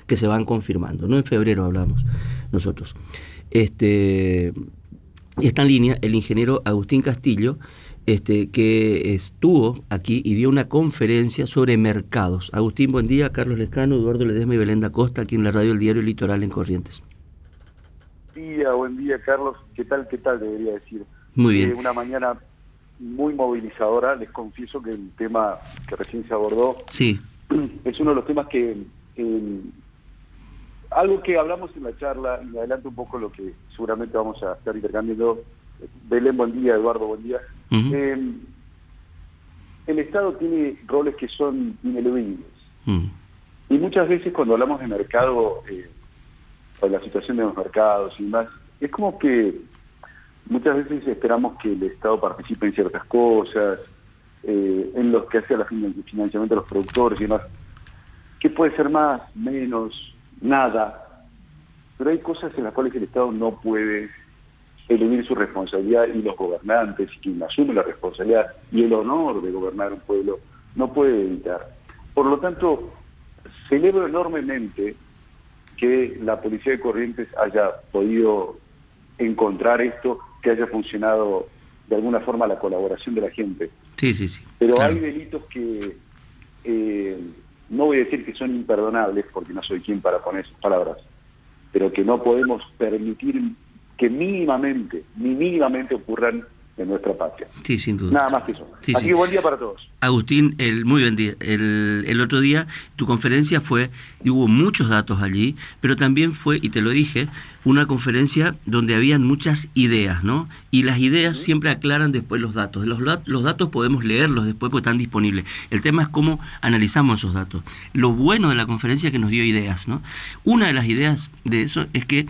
que se van confirmando, ¿no? En febrero hablamos nosotros. Y está en línea el ingeniero Agustín Castillo, que estuvo aquí y dio una conferencia sobre mercados. Agustín, buen día. Carlos Lescano, Eduardo Ledesma y Belén Acosta, aquí en la radio El Diario Litoral en Corrientes. Buen día, Carlos. ¿Qué tal? ¿Qué tal? Debería decir. Muy bien. Una mañana muy movilizadora. Les confieso que el tema que recién se abordó sí. Es uno de los temas que... algo que hablamos en la charla, y me adelanto un poco lo que seguramente vamos a estar intercambiando. Belén, buen día. Eduardo, buen día. El Estado tiene roles que son ineludibles. Y muchas veces cuando hablamos de mercado... o la situación de los mercados y demás, es como que muchas veces esperamos que el Estado participe en ciertas cosas, en los que hace el financiamiento de los productores y demás, que puede ser más, menos, nada, pero hay cosas en las cuales el Estado no puede eludir su responsabilidad, y los gobernantes, y quien asume la responsabilidad y el honor de gobernar un pueblo, no puede evitar. Por lo tanto, celebro enormemente que la Policía de Corrientes haya podido encontrar esto, que haya funcionado de alguna forma la colaboración de la gente. Sí. Pero claro. Hay delitos que no voy a decir que son imperdonables, porque no soy quien para poner esas palabras, pero que no podemos permitir que mínimamente ocurran en nuestra patria. Sí, sin duda. Nada más que eso. Sí, Así que buen día para todos. Agustín, muy buen día. El otro día tu conferencia fue, y hubo muchos datos allí, pero también fue, y te lo dije, una conferencia donde habían muchas ideas, ¿no? Y las ideas siempre aclaran después los datos. Los datos podemos leerlos después porque están disponibles. El tema es cómo analizamos esos datos. Lo bueno de la conferencia es que nos dio ideas, ¿no? Una de las ideas de eso es que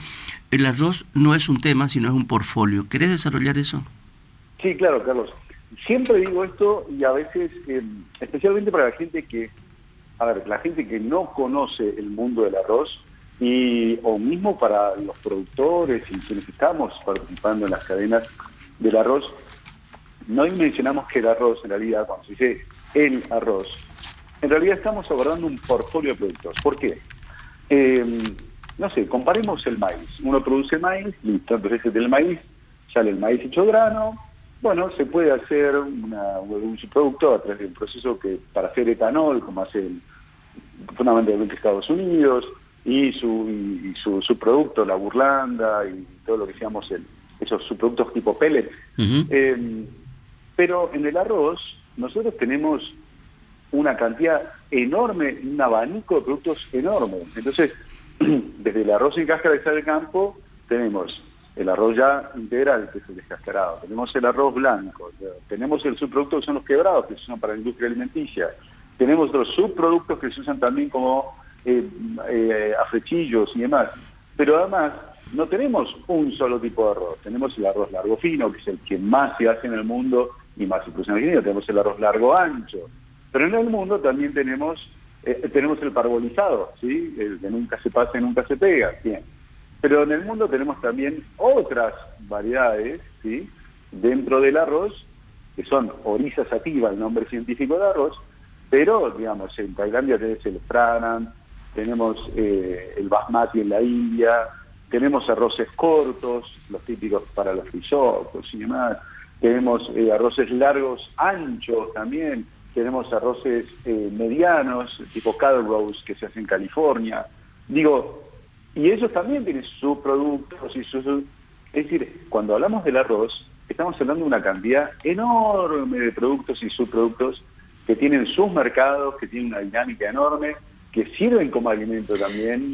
el arroz no es un tema, sino es un portfolio. ¿Querés desarrollar eso? Sí, claro, Carlos. Siempre digo esto, y a veces, especialmente para la gente que no conoce el mundo del arroz, o mismo para los productores y quienes estamos participando en las cadenas del arroz, no mencionamos que el arroz, en realidad, cuando se dice el arroz, en realidad estamos abordando un portfolio de productos. ¿Por qué? No sé, comparemos el maíz. Uno produce maíz, listo, entonces del maíz sale el maíz hecho grano. Bueno, se puede hacer un subproducto a través del proceso para hacer etanol, como hace fundamentalmente Estados Unidos, y su subproducto, la burlanda, y todo lo que llamamos esos subproductos tipo pellet. Pero en el arroz, nosotros tenemos una cantidad enorme, un abanico de productos enorme. Entonces, desde el arroz en cáscara que sale del campo, tenemos el arroz ya integral, que es el descascarado, tenemos el arroz blanco, tenemos el subproducto que son los quebrados, que se usan para la industria alimenticia, tenemos los subproductos que se usan también como afrechillos y demás, pero además no tenemos un solo tipo de arroz, tenemos el arroz largo fino, que es el que más se hace en el mundo y más incluso en Argentina, tenemos el arroz largo ancho, pero en el mundo también tenemos el parbolizado, ¿sí? El que nunca se pasa y nunca se pega, bien. Pero en el mundo tenemos también otras variedades, ¿sí?, dentro del arroz, que son Oryza sativa, el nombre científico de arroz, pero, digamos, en Tailandia tenemos el Franan, tenemos el Basmati en la India, tenemos arroces cortos, los típicos para los risotos y demás, tenemos arroces largos, anchos también, tenemos arroces medianos, tipo Calrose, que se hace en California. Y ellos también tienen sus productos Es decir, cuando hablamos del arroz, estamos hablando de una cantidad enorme de productos y subproductos que tienen sus mercados, que tienen una dinámica enorme, que sirven como alimento también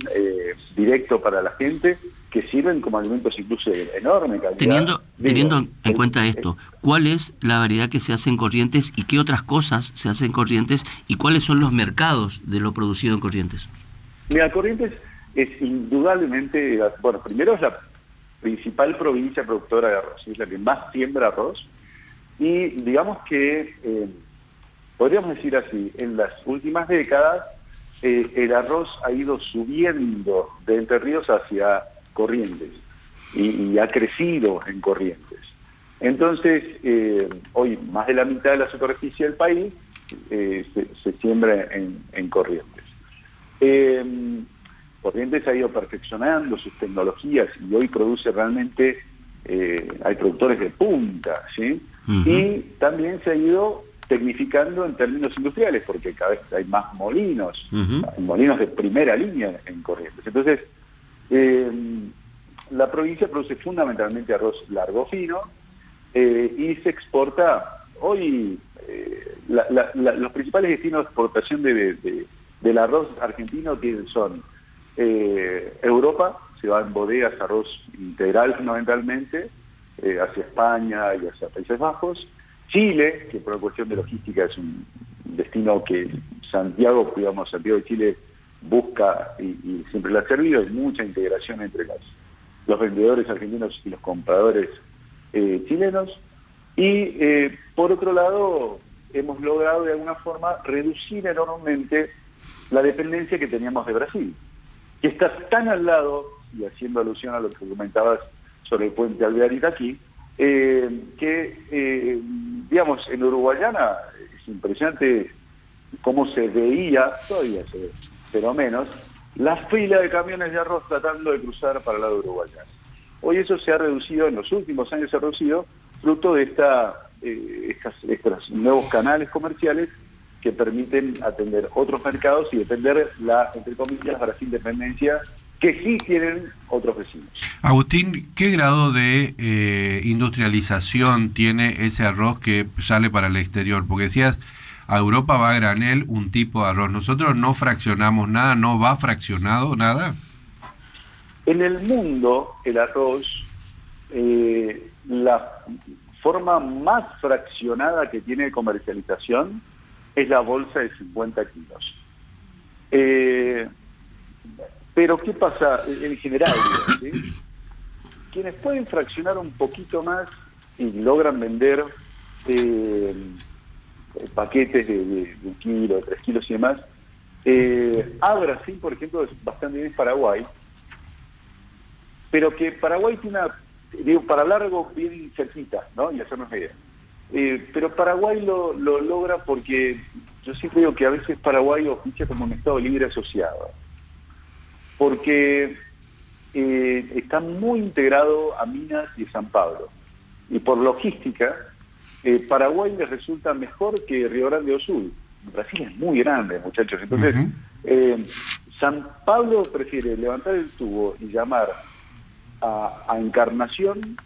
directo para la gente, que sirven como alimentos incluso de enorme calidad. Teniendo en cuenta esto, ¿cuál es la variedad que se hace en Corrientes y qué otras cosas se hacen en Corrientes y cuáles son los mercados de lo producido en Corrientes? Mira, Corrientes es indudablemente, bueno, primero es la principal provincia productora de arroz, es la que más siembra arroz, y digamos que, podríamos decir así, en las últimas décadas, el arroz ha ido subiendo de Entre Ríos hacia Corrientes, y ha crecido en Corrientes. Entonces, hoy más de la mitad de la superficie del país se siembra en Corrientes. Corrientes ha ido perfeccionando sus tecnologías y hoy produce realmente, hay productores de punta, ¿sí? Y también se ha ido tecnificando en términos industriales, porque cada vez hay más molinos, molinos de primera línea en Corrientes. Entonces, la provincia produce fundamentalmente arroz largo fino y se exporta. Hoy los principales destinos de exportación del arroz argentino son Europa, se va en bodegas arroz integral fundamentalmente, hacia España y hacia Países Bajos. Chile, que por cuestión de logística es un destino que Santiago de Chile busca y siempre le ha servido. Hay mucha integración entre los vendedores argentinos y los compradores chilenos. Y por otro lado, hemos logrado de alguna forma reducir enormemente la dependencia que teníamos de Brasil, que está tan al lado, y haciendo alusión a lo que comentabas sobre el puente Alvear Itaquí, digamos, en Uruguayana es impresionante cómo se veía, todavía se ve, pero menos, la fila de camiones de arroz tratando de cruzar para el lado de Uruguayana. Hoy eso se ha reducido, en los últimos años se ha reducido, fruto de estos nuevos canales comerciales que permiten atender otros mercados y depender entre comillas, Brasil dependencia, que sí tienen otros vecinos. Agustín, ¿qué grado de industrialización tiene ese arroz que sale para el exterior? Porque decías, a Europa va a granel un tipo de arroz. Nosotros no fraccionamos nada, no va fraccionado nada. En el mundo, el arroz, la forma más fraccionada que tiene de comercialización es la bolsa de 50 kilos. Pero ¿qué pasa en general? ¿Sí? Quienes pueden fraccionar un poquito más y logran vender paquetes de 1 kilo, de 3 kilos y demás, a Brasil, por ejemplo, es bastante bien Paraguay, pero que Paraguay tiene para largo bien cerquita, ¿no? Y hacernos idea. Pero Paraguay lo logra porque yo siempre digo que a veces Paraguay oficia como un Estado libre asociado, porque está muy integrado a Minas y San Pablo, y por logística Paraguay les resulta mejor que Río Grande do Sul. Brasil es muy grande, muchachos, entonces San Pablo prefiere levantar el tubo y llamar a Encarnación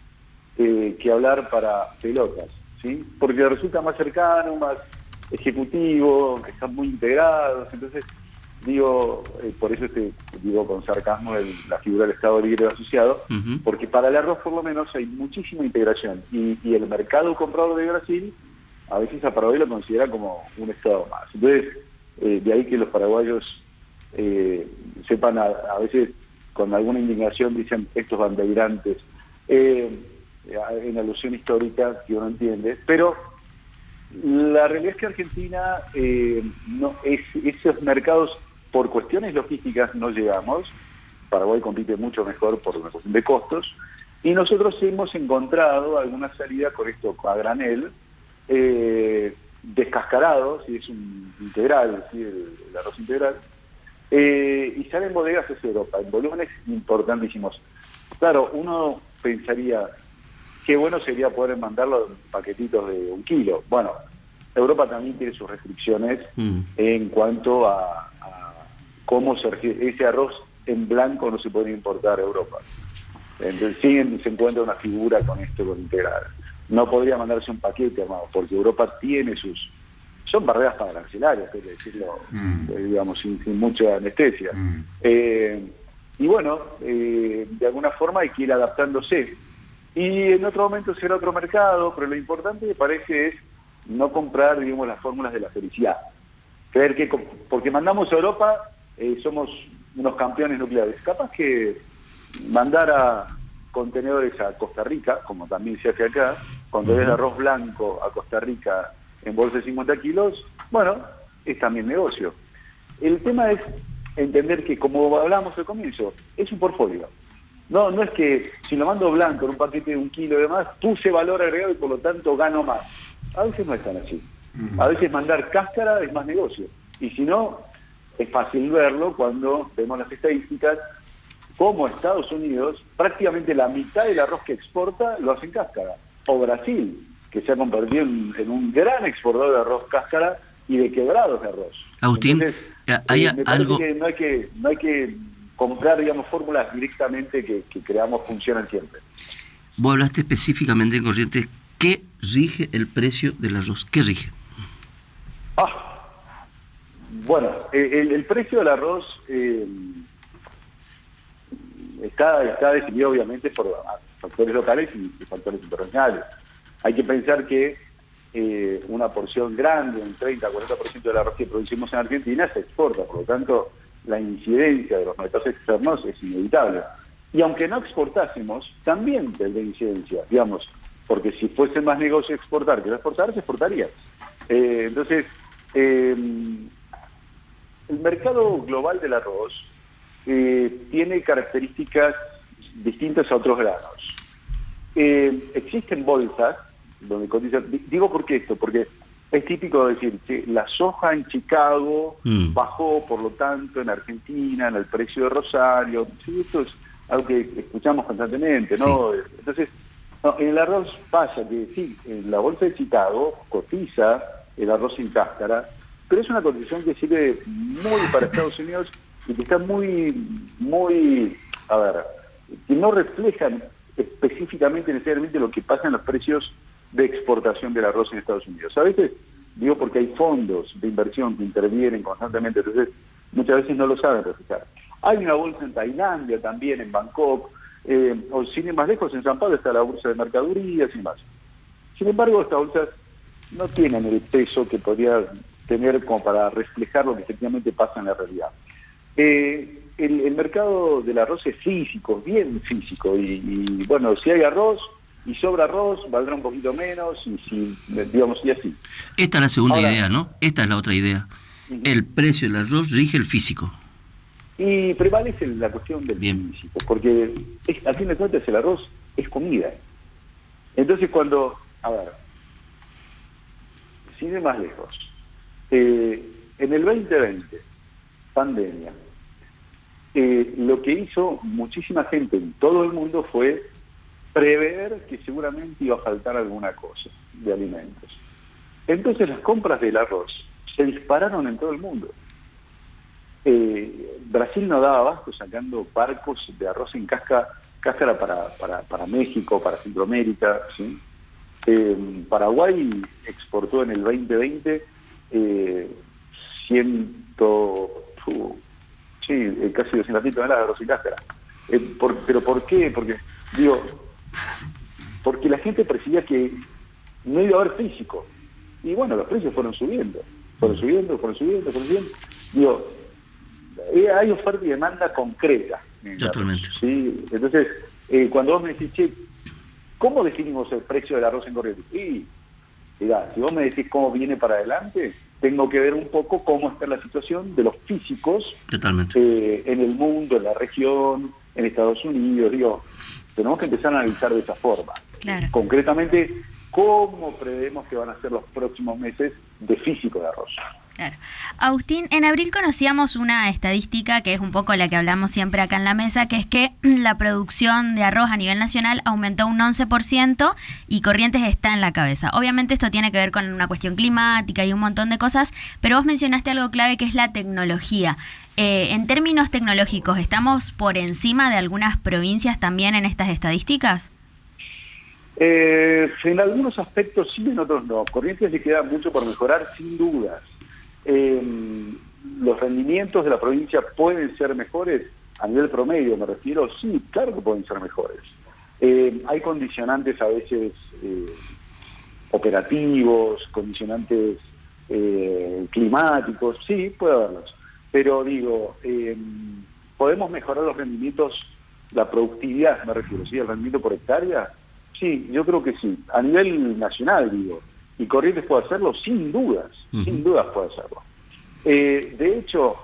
que hablar para Pelotas, ¿sí? Porque resulta más cercano, más ejecutivo, están muy integrados. Entonces digo, por eso digo con sarcasmo la figura del Estado Libre Asociado, porque para el arroz por lo menos hay muchísima integración y el mercado comprador de Brasil a veces a Paraguay lo considera como un Estado más. Entonces de ahí que los paraguayos sepan a veces con alguna indignación dicen estos bandeirantes, en alusión histórica que uno entiende, pero la realidad es que Argentina, esos mercados por cuestiones logísticas no llegamos. Paraguay compite mucho mejor por una cuestión de costos, y nosotros hemos encontrado alguna salida con esto a granel, descascarado, si es un integral, ¿sí? el arroz integral, y salen bodegas hacia Europa, en volúmenes importantísimos. Claro, uno pensaría, qué bueno sería poder mandarlo en paquetitos de 1 kilo. Bueno, Europa también tiene sus restricciones en cuanto a cómo ese arroz en blanco no se puede importar a Europa. Entonces se encuentra una figura con esto, con integral. No podría mandarse un paquete, amado, porque Europa tiene son barreras arancelarias, hay que decirlo, digamos, sin mucha anestesia. Y bueno, de alguna forma hay que ir adaptándose. Y en otro momento será otro mercado, pero lo importante me parece es no comprar, digamos, las fórmulas de la felicidad. Creer que porque mandamos a Europa somos unos campeones nucleares. Capaz que mandar a contenedores a Costa Rica, como también se hace acá, contenedores de arroz blanco a Costa Rica en bolsa de 50 kilos, bueno, es también negocio. El tema es entender que, como hablamos al comienzo, es un portfolio. No es que si lo mando blanco en un paquete de 1 kilo y demás, puse valor agregado y por lo tanto gano más. A veces no es tan así. A veces mandar cáscara es más negocio. Y si no, es fácil verlo cuando vemos las estadísticas, como Estados Unidos, prácticamente la mitad del arroz que exporta lo hace en cáscara. O Brasil, que se ha convertido en un gran exportador de arroz cáscara y de quebrados de arroz. Agustín, entonces, ¿hay me algo? parece que no hay que comprar, digamos, fórmulas directamente que creamos funcionan siempre. Vos hablaste específicamente en Corrientes. ¿Qué rige el precio del arroz? ¿Qué rige? Bueno, el precio del arroz está definido obviamente por factores locales y factores internacionales. Hay que pensar que una porción grande, un 30-40% del arroz que producimos en Argentina se exporta, por lo tanto la incidencia de los mercados externos es inevitable. Y aunque no exportásemos, también tendría incidencia, digamos, porque si fuese más negocio exportar que no exportar, se exportaría. Entonces, el mercado global del arroz tiene características distintas a otros granos. Existen bolsas donde cotizan. Digo por qué esto, porque es típico decir que la soja en Chicago bajó, por lo tanto, en Argentina, en el precio de Rosario. Sí, esto es algo que escuchamos constantemente, ¿no? Sí. Entonces, no, en el arroz pasa que sí, en la bolsa de Chicago cotiza el arroz sin cáscara, pero es una cotización que sirve muy para Estados Unidos y que está que no reflejan específicamente, necesariamente, lo que pasa en los precios de exportación del arroz en Estados Unidos. A veces, digo porque hay fondos de inversión que intervienen constantemente, entonces muchas veces no lo saben reflejar. Hay una bolsa en Tailandia también, en Bangkok, o sin ir más lejos, en San Pablo está la bolsa de mercadurías y más. Sin embargo, estas bolsas no tienen el peso que podría tener como para reflejar lo que efectivamente pasa en la realidad. El mercado del arroz es físico, bien físico, y bueno, si hay arroz y sobra arroz, valdrá un poquito menos, y así. Esta es la segunda idea, ¿no? Esta es la otra idea. El precio del arroz rige el físico. Y prevalece la cuestión del físico, porque a fin de cuentas el arroz es comida. Entonces sin ir más lejos, en el 2020, pandemia, lo que hizo muchísima gente en todo el mundo fue prever que seguramente iba a faltar alguna cosa de alimentos. Entonces las compras del arroz se dispararon en todo el mundo. Brasil no daba abasto sacando barcos de arroz en cáscara para México, para Centroamérica, ¿sí? Paraguay exportó en el 2020 casi 200.000 toneladas de arroz en cáscara. ¿Pero por qué? Porque la gente percibía que no iba a haber físico. Y bueno, los precios fueron subiendo. Digo, hay oferta y demanda concreta. Totalmente. ¿Sí? Entonces, cuando vos me decís, che, ¿cómo definimos el precio del arroz en Corrientes? Y, mirá, si vos me decís cómo viene para adelante, tengo que ver un poco cómo está la situación de los físicos. Totalmente. En el mundo, en la región, en Estados Unidos. Digo, tenemos que empezar a analizar de esa forma. Claro. Concretamente, ¿cómo prevemos que van a ser los próximos meses de físico de arroz? Claro. Agustín, en abril conocíamos una estadística que es un poco la que hablamos siempre acá en la mesa, que es que la producción de arroz a nivel nacional aumentó un 11% y Corrientes está en la cabeza. Obviamente esto tiene que ver con una cuestión climática y un montón de cosas, pero vos mencionaste algo clave que es la tecnología. En términos tecnológicos, ¿estamos por encima de algunas provincias también en estas estadísticas? En algunos aspectos sí, en otros no. Corrientes le queda mucho por mejorar, sin dudas. Los rendimientos de la provincia pueden ser mejores a nivel promedio, me refiero, sí, claro que pueden ser mejores. Hay condicionantes a veces operativos, condicionantes climáticos, sí, puede haberlos, pero digo, podemos mejorar los rendimientos, la productividad, me refiero, ¿sí? El rendimiento por hectárea, sí, yo creo que sí, a nivel nacional, digo. Y Corrientes puede hacerlo sin dudas puede hacerlo. De hecho,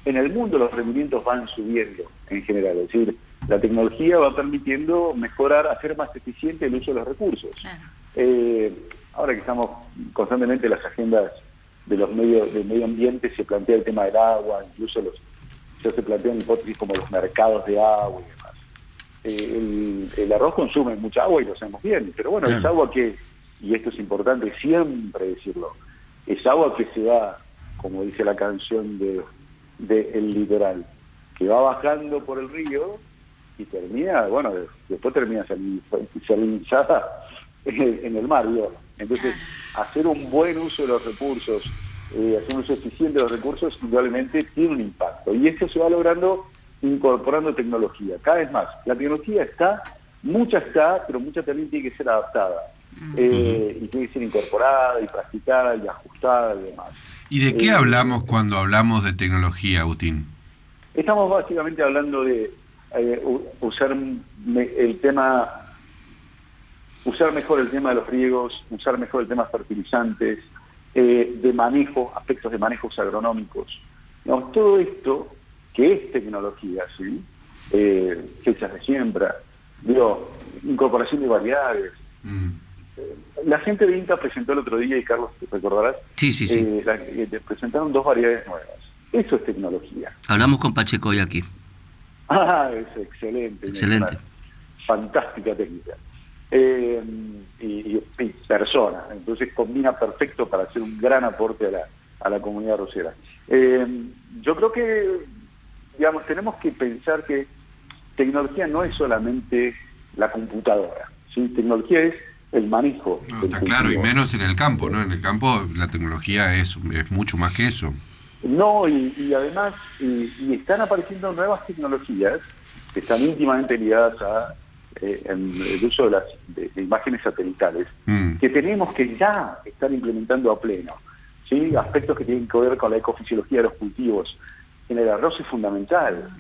en el mundo los rendimientos van subiendo en general, es decir, la tecnología va permitiendo mejorar, hacer más eficiente el uso de los recursos. Claro. Ahora que estamos constantemente en las agendas del medio ambiente se plantea el tema del agua, incluso ya se plantean hipótesis como los mercados de agua y demás. El arroz consume mucha agua y lo sabemos bien, pero bueno, Claro. es agua que, y esto es importante siempre decirlo, es agua que se va, como dice la canción de El Litoral, que va bajando por el río y termina, bueno, después termina salinizada en el mar, ¿no? Entonces, hacer un buen uso de los recursos, hacer un uso eficiente de los recursos, indudablemente tiene un impacto. Y esto se va logrando incorporando tecnología, cada vez más. La tecnología está, pero mucha también tiene que ser adaptada. Y tiene que ser incorporada y practicada y ajustada y demás. ¿Y de qué hablamos cuando hablamos de tecnología, Agustín? Estamos básicamente hablando de usar mejor el tema de los riegos, usar mejor el tema de fertilizantes, de manejo, aspectos de manejos agronómicos. No, todo esto que es tecnología, ¿sí? Fechas de siembra, incorporación de variedades. La gente de INTA presentó el otro día, y Carlos, te recordarás, Sí. presentaron 2 variedades nuevas. Eso es tecnología. Hablamos con Pacheco hoy aquí. Es excelente. Excelente. Una fantástica técnica. Y persona. Entonces combina perfecto para hacer un gran aporte a la comunidad arrocera. Yo creo que, tenemos que pensar que tecnología no es solamente la computadora, ¿sí? Tecnología es el manejo. No, está claro, y menos en el campo, ¿no? En el campo la tecnología es mucho más que eso. No, y además y están apareciendo nuevas tecnologías que están íntimamente ligadas a el uso de imágenes satelitales, que tenemos que ya estar implementando a pleno, ¿sí? Aspectos que tienen que ver con la ecofisiología de los cultivos. En el arroz es fundamental.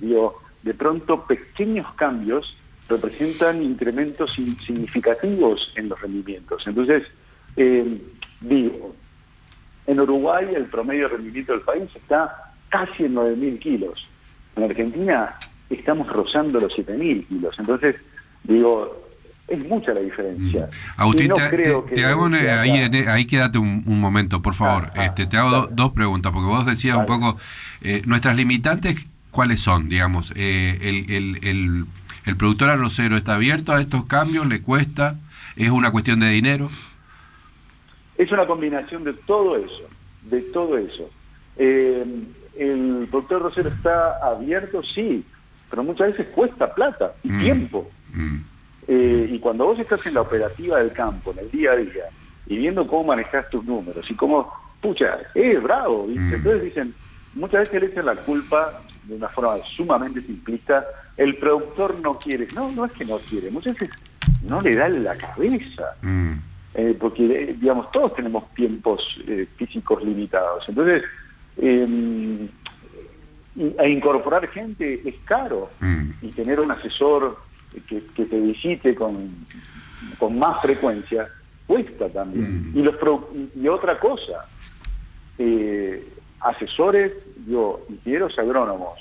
De pronto pequeños cambios representan incrementos significativos en los rendimientos. Entonces, en Uruguay el promedio de rendimiento del país está casi en 9.000 kilos. En Argentina estamos rozando los 7.000 kilos. Entonces, es mucha la diferencia. Agustín, no te hago ahí quédate un momento, por favor. Te hago dos preguntas, porque vos decías un poco, nuestras limitantes, ¿cuáles son? Digamos, el productor arrocero está abierto a estos cambios, le cuesta, es una cuestión de dinero. Es una combinación de todo eso, el productor arrocero está abierto, sí, pero muchas veces cuesta plata y tiempo. Y cuando vos estás en la operativa del campo, en el día a día, y viendo cómo manejás tus números y cómo, es bravo, ¿viste? Entonces dicen, muchas veces le echan la culpa de una forma sumamente simplista, el productor no quiere. No es que no quiere, muchas veces no le da la cabeza. Porque, todos tenemos tiempos físicos limitados. Entonces, a incorporar gente es caro. Y tener un asesor que te visite con más frecuencia cuesta también. Y otra cosa, asesores, ingenieros agrónomos,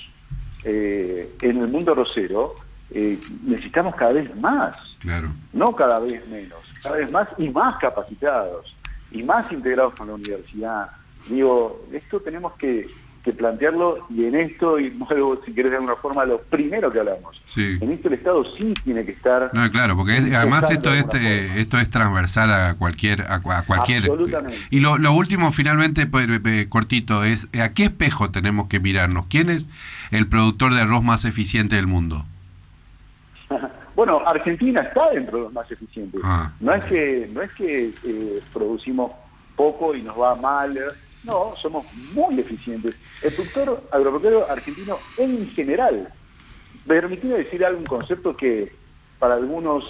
en el mundo arrocero, necesitamos cada vez más. Claro. No cada vez menos, cada vez más y más capacitados y más integrados con la universidad. Esto tenemos que plantearlo, y en esto, y luego, si querés de alguna forma, lo primero que hablamos. Sí. En esto el Estado sí tiene que estar... No, claro, porque además esto es transversal a cualquier... Absolutamente. Y lo último, finalmente, cortito, es ¿a qué espejo tenemos que mirarnos? ¿Quién es el productor de arroz más eficiente del mundo? Bueno, Argentina está dentro de los más eficientes. No es que producimos poco y nos va mal. No, somos muy eficientes. El productor agropecuario argentino en general. Permíteme decir un concepto que para algunos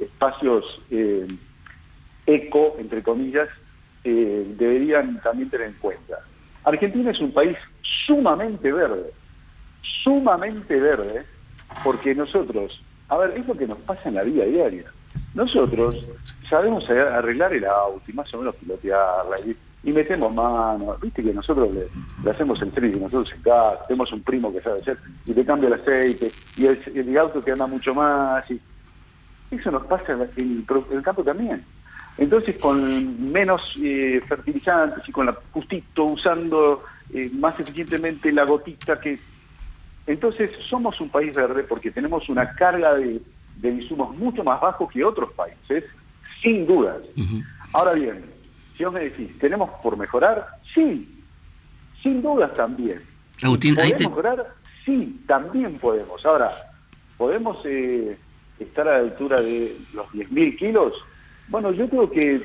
espacios eco, entre comillas, deberían también tener en cuenta. Argentina es un país sumamente verde, porque nosotros, es lo que nos pasa en la vida diaria. Nosotros sabemos arreglar el auto y más o menos pilotearla y metemos mano. Viste que nosotros le hacemos el servicio nosotros en casa, tenemos un primo que sabe hacer y te cambia el aceite y el auto te anda mucho más. Y eso nos pasa en el campo también. Entonces, con menos fertilizantes y con la justito, usando más eficientemente la gotita que... Entonces, somos un país verde porque tenemos una carga de insumos mucho más bajo que otros países, sin dudas. Ahora bien, si vos me decís, ¿tenemos por mejorar? Sí, sin dudas también. Agustín, ¿Podemos mejorar? Sí, también podemos. Ahora, ¿podemos estar a la altura de los 10.000 kilos? Bueno, yo creo que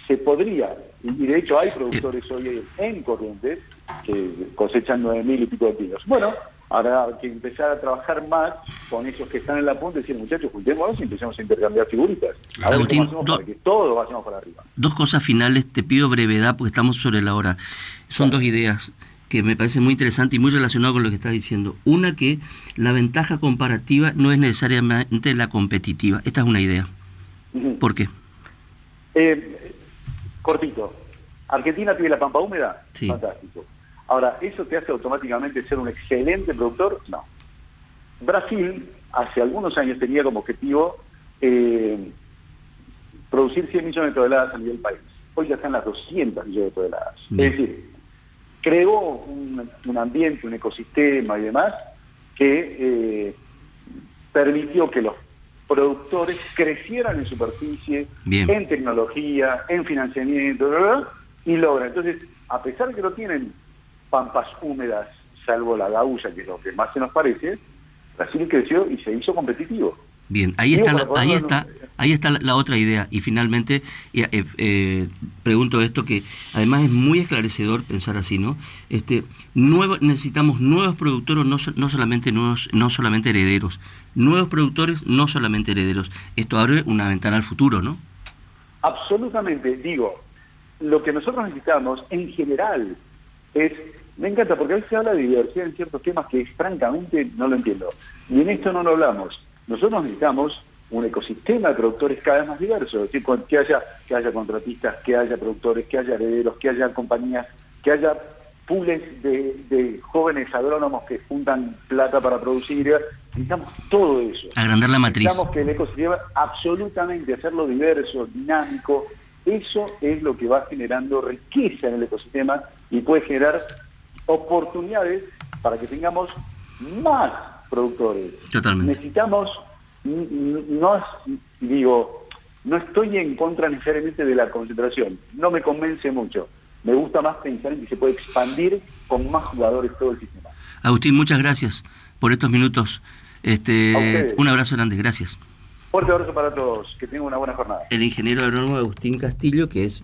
se podría, y de hecho hay productores hoy en Corrientes que cosechan 9.000 y pico de kilos. Bueno, ahora hay que empezar a trabajar más con esos que están en la punta y decir, muchachos, juntémonos y empecemos a intercambiar figuritas. A ver Agustín, cómo hacemos para que todos vayamos para arriba. Dos cosas finales, te pido brevedad porque estamos sobre la hora. Son dos ideas que me parecen muy interesantes y muy relacionadas con lo que estás diciendo. Una, que la ventaja comparativa no es necesariamente la competitiva. Esta es una idea. ¿Por qué? Cortito. Argentina tiene la pampa húmeda. Sí. Fantástico. Ahora, ¿eso te hace automáticamente ser un excelente productor? No. Brasil, hace algunos años, tenía como objetivo producir 100 millones de toneladas a nivel país. Hoy ya están las 200 millones de toneladas. Bien. Es decir, creó un ambiente, un ecosistema y demás que permitió que los productores crecieran en superficie, Bien. en tecnología, en financiamiento, y logran. Entonces, a pesar de que no tienen pampas húmedas, salvo la gaulla, que es lo que más se nos parece, Brasil creció y se hizo competitivo. Bien, ahí está la otra idea. Y finalmente, pregunto esto que además es muy esclarecedor pensar así, ¿no? Necesitamos nuevos productores, no solamente herederos. Nuevos productores, no solamente herederos. Esto abre una ventana al futuro, ¿no? Absolutamente. Digo, lo que nosotros necesitamos en general es... Me encanta, porque a veces se habla de diversidad en ciertos temas que francamente no lo entiendo. Y en esto no lo hablamos. Nosotros necesitamos un ecosistema de productores cada vez más diverso, es decir, que haya contratistas, que haya productores, que haya herederos, que haya compañías, que haya pools de jóvenes agrónomos que juntan plata para producir. Necesitamos todo eso. Agrandar la matriz. Necesitamos que el ecosistema, absolutamente, hacerlo diverso, dinámico. Eso es lo que va generando riqueza en el ecosistema y puede generar oportunidades para que tengamos más productores. Totalmente. Necesitamos, no estoy en contra necesariamente de la concentración, no me convence mucho. Me gusta más pensar en que se puede expandir con más jugadores todo el sistema. Agustín, muchas gracias por estos minutos. Un abrazo grande, gracias. Fuerte abrazo para todos, que tengan una buena jornada. El ingeniero agrónomo Agustín Castillo, que es